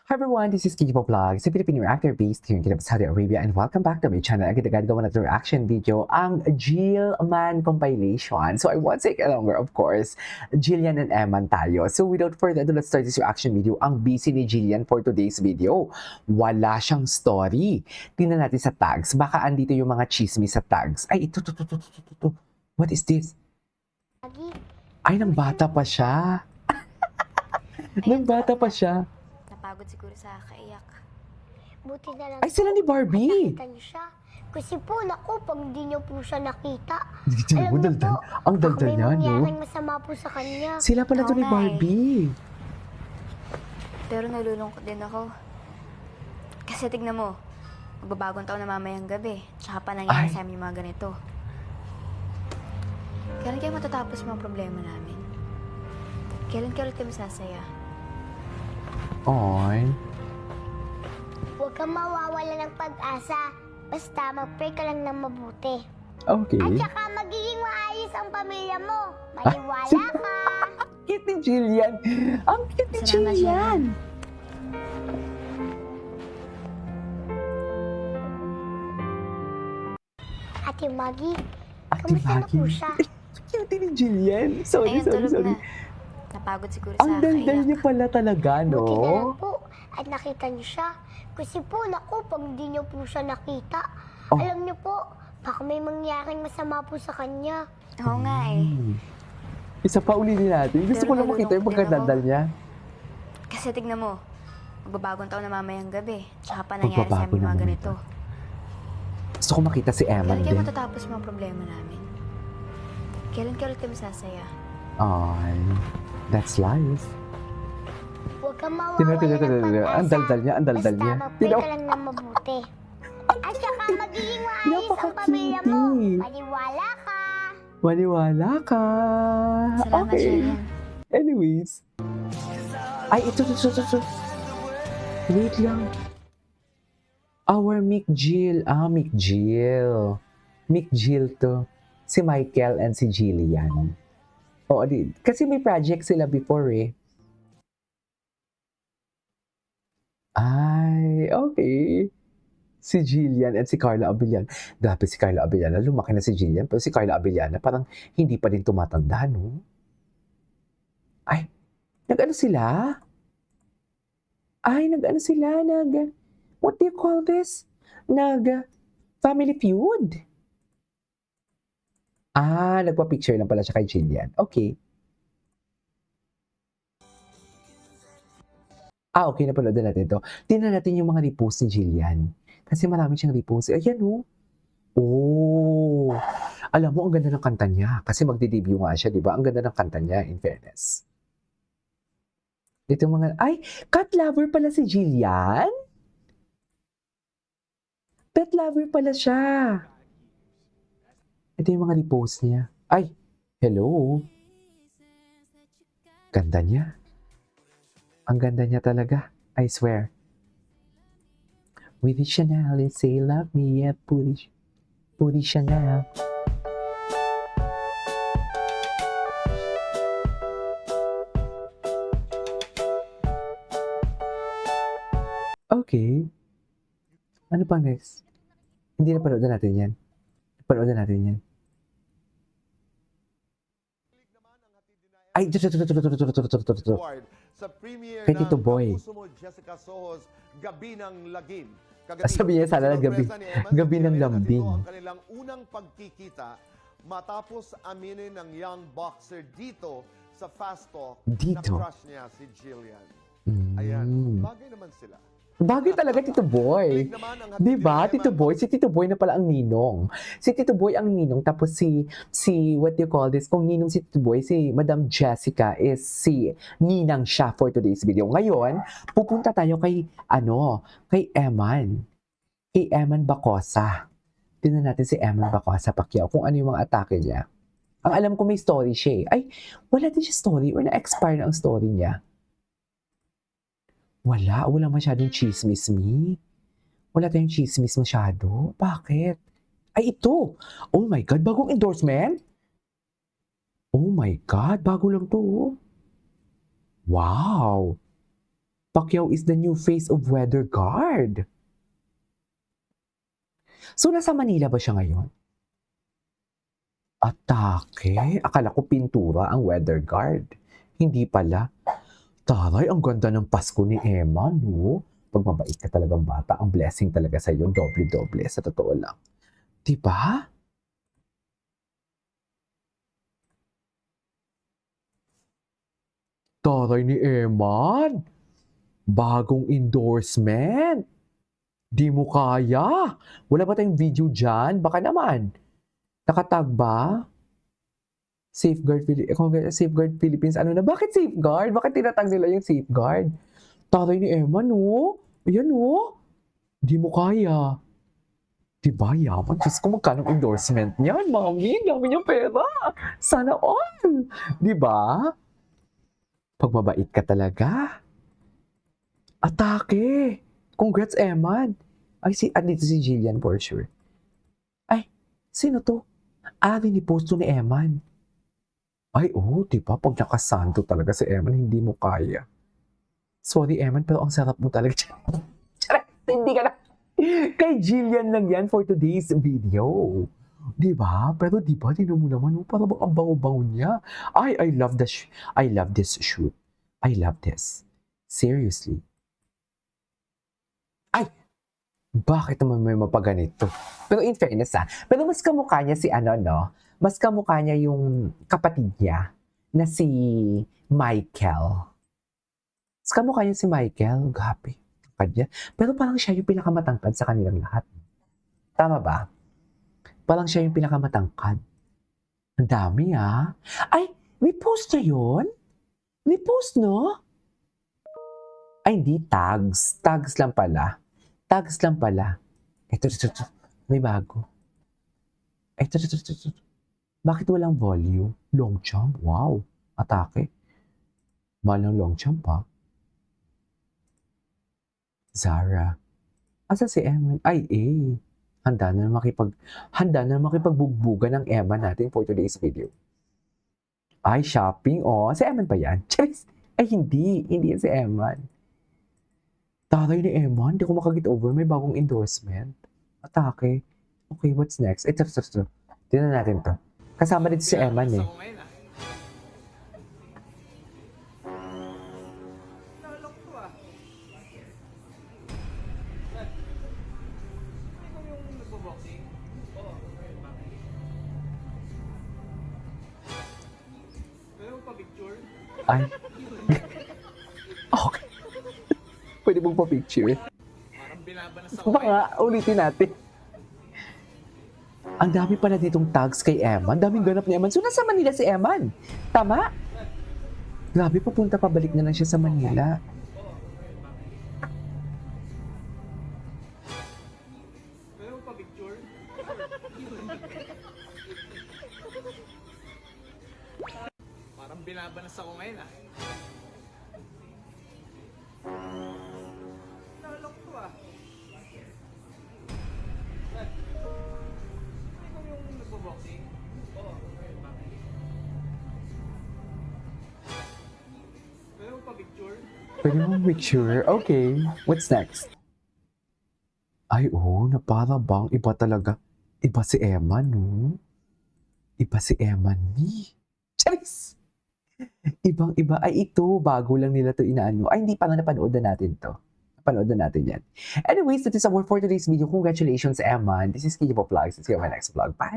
Hi everyone, this is Kiki Vlogs, a Filipino actor based here in Kidab, Saudi Arabia, and welcome back to my channel. Agad-agad gawa na ito reaction video, ang Jill Man compilation. So I won't take longer, of course. Jillian and Eman tayo. So without further ado, let's start this reaction video. Ang busy ni Jillian for today's video. Wala siyang story. Tingnan natin sa tags. Baka andito yung mga chismis sa tags. Ay, ito. What is this? Ay, nang bata pa siya. Nang bata pa siya. Napagod siguro sa kaiyak. Buti na lang Ay, sila ni Barbie. nakita niyo siya. Kasi po, naku, pag di niyo po siya nakita, Alam mo, daldal. Ang daldal niya, baka may no? mangyaring masama po sa kanya. Sila pala to Oo ni nga eh. Barbie. Pero nalulungkot din ako. Kasi tignan mo, magbabagong taon na mamayang gabi. Tsaka pa nangyayari Ay. sa amin yung mga ganito. Kailan kaya matatapos yung mga problema namin? Kailan kaya ulit kami sasaya? Oy. Huwag kang mawawala ng pag-asa. Basta mag-pray ka lang ng mabuti. Okay. At saka magiging maayos ang pamilya mo. Ah, Maniwala ka. Cute ni Jillian. Ang cute ni Salamat, Jillian. Ate Maggie, Ate kamusta na Maggie. po siya? Cute ni Jillian. Sorry. Ayun, tulog na. Napagod siguro sa Ang daldal niya kaiyak. pala talaga, no? Buti na lang po at nakita niyo siya. Kasi po, naku, pag di niyo po siya nakita, Oh. alam niyo po, baka may mangyaring masama po sa kanya. Oo nga eh. Isa pa ulitin natin. Gusto Pero ko lang makita yung nalulungkot din pagkadaldal ako. niya. Kasi tignan mo, magbabagong taon na mamayang gabi. Tsaka pa nangyayari sa Magbabago amin yung na mga naman ganito. Gusto ko makita si Eman Kailan kaya din. matatapos yung mga problema namin? Kailan kaya ulit kami sasaya? Ay, that's life. Huwag kang mawawala Tingnan, ng tingnan, tingnan, tingnan. pag-asa. Ang daldal niya, ang daldal niya. Basta mag-pray Tingnan. ka lang ng mabuti. At saka magiging maayos ang pamilya mo. Napaka-cutie. Maniwala ka. Maniwala ka. Salamat, Okay. Jillian. Anyways. Ay, ito. Wait lang. Our Mick Jill. Mick Jill. Mick Jill to. Si Michael and si Jillian. Oo, kasi may project sila before eh. Ay, okay. Si Jillian at si Carla Abellana. Grabe si Carla Abellana. Lumaki na si Jillian. Pero si Carla Abellana parang hindi pa din tumatanda, no? Ay, nag-ano sila? Ay, nag-ano sila? What do you call this? Family feud? Nagpa-picture lang pala siya kay Jillian. Okay. Okay, napanood na natin ito. Tingnan natin yung mga repost ni Jillian. Kasi marami siyang repost. Ayan, oh. Oh. Alam mo, ang ganda ng kanta niya. Kasi magdi-debut nga siya, di ba? Ang ganda ng kanta niya, in fairness. Dito mga... Ay, cat lover pala si Jillian? Pet lover pala siya. Ito yung mga repost niya. Ay, hello. Ganda niya. Ang ganda niya talaga. I swear. With the Chanel, they say love me, yeah, Puri Chanel. Okay. Ano pang next? Hindi na panood natin yan. Panood natin yan. Ay, ito. Award sa premiere Kay Tito Boy. Kapuso Mo, Jessica Soho's Gabi ng Lagim. Sabi niya sana Sinorpresa ni Eman gabi si ng Jillian at lambing. ito ang kanilang unang pagkikita matapos aminin ng young boxer dito sa Fast Talk Dito? na crush niya si Jillian. Ayan, bagay naman sila. Bagay talaga, Tito Boy. Click naman ang hatid Di ba, ni Tito Eman. Boy? Si Tito Boy na pala ang ninong. Si Tito Boy ang ninong, tapos what do you call this? Kung ninong si Tito Boy, si Madam Jessica is si ninang siya for today's video. Ngayon, pupunta tayo kay Eman. Kay Eman Bacosa. Tingnan natin si Eman Bacosa Pacquiao kung ano yung mga atake niya. Ang alam ko may story siya eh. Ay, wala din siya story or na-expire na ang story niya. Wala masyadong chismis me. Wala tayong chismis masyado. Bakit? Ay, ito. Oh my God, bagong endorsement? Oh my God, bago lang to. Wow. Pacquiao is the new face of Weather Guard. So, nasa Manila ba siya ngayon? Atake? Akala ko pintura ang Weather Guard. Hindi pala. Taray, ang ganda ng Pasko ni Emma, no? Pag mabait ka talagang bata, ang blessing talaga sa iyo, doble-doble, sa totoo lang. Diba? Taray ni Eman! Bagong endorsement! Di mo kaya! Wala ba tayong video dyan? Baka naman. Nakatag ba? Safeguard Philippines. Ano na? Bakit safeguard? Bakit tinatag nila yung safeguard? Taray ni Emma, no? Ayan, no? Di mo kaya. Diba, yaman? Diyos ko, magkano endorsement niyan, mami? Dami niyang pera. Sana all. Diba? Pag mabait ka talaga. Atake. Congrats, Eman. Ay, andito si Jillian for sure. Ay, sino to? Ni-post to ni Eman. Ay, diba? Pag nakasanto talaga si Eman, hindi mo kaya. Sorry, Eman, pero ang sarap mo talaga. Charet, hindi ka na. Kay Jillian lang yan for today's video. Diba? Pero diba, tinan mo naman, parang ang bango-bango niya. Ay, I love this shoot. I love this. Seriously. Ay! Bakit naman may mapaganito? Pero in fairness pero mas kamukha niya si no? Mas kamukha niya yung kapatid niya na si Michael. Mas kamukha niya si Michael. Gabi. Niya. Pero parang siya yung pinakamatangkad sa kanilang lahat. Tama ba? Parang siya yung pinakamatangkad. Ang dami Ay, may post niya yun? May post, no? Ay, hindi. Tags. Tags lang pala. Tags lang pala. Ito. May bago. Ito. Bakit walang volume? Long jump? Wow. Atake. Mahal ng long jump, Zara. Asa si Eman? Ay, Handa na makipagbugbugan ng Eman natin for today's video. Ay, shopping, Si Eman pa yan? Charis. Ay, hindi. Hindi yan si Eman. Taray ni Eman. Hindi ko makagit over. May bagong endorsement. Atake. Okay, what's next? Ito. Tingnan natin to. Kasama dito si Eman, Ay. Okay. Pwede mong pa-picture? Baka ulitin natin. Ang dami pala ditong tags kay Eman. Daming ganap ni Eman. So, nasa Manila si Eman. Tama? Grabe, papunta pabalik na lang siya sa Manila. Parang binabanas ako ngayon Nalok to Ikaw yung nagbo-boxing? Oo. Pwede mo pa-picture? Pwede mong picture? Okay. What's next? Ay, na para bang iba talaga. Iba si Eman, no? Iba si Eman ni. Charis! Ibang-iba. Ay, ito. Bago lang nila to inaano. Ay, hindi pa nga napanood na natin to. Napanood na natin yan. Anyways, that is our for today's video. Congratulations, Eman. This is Kiki Vlogs. Let's see you on my next vlog. Bye!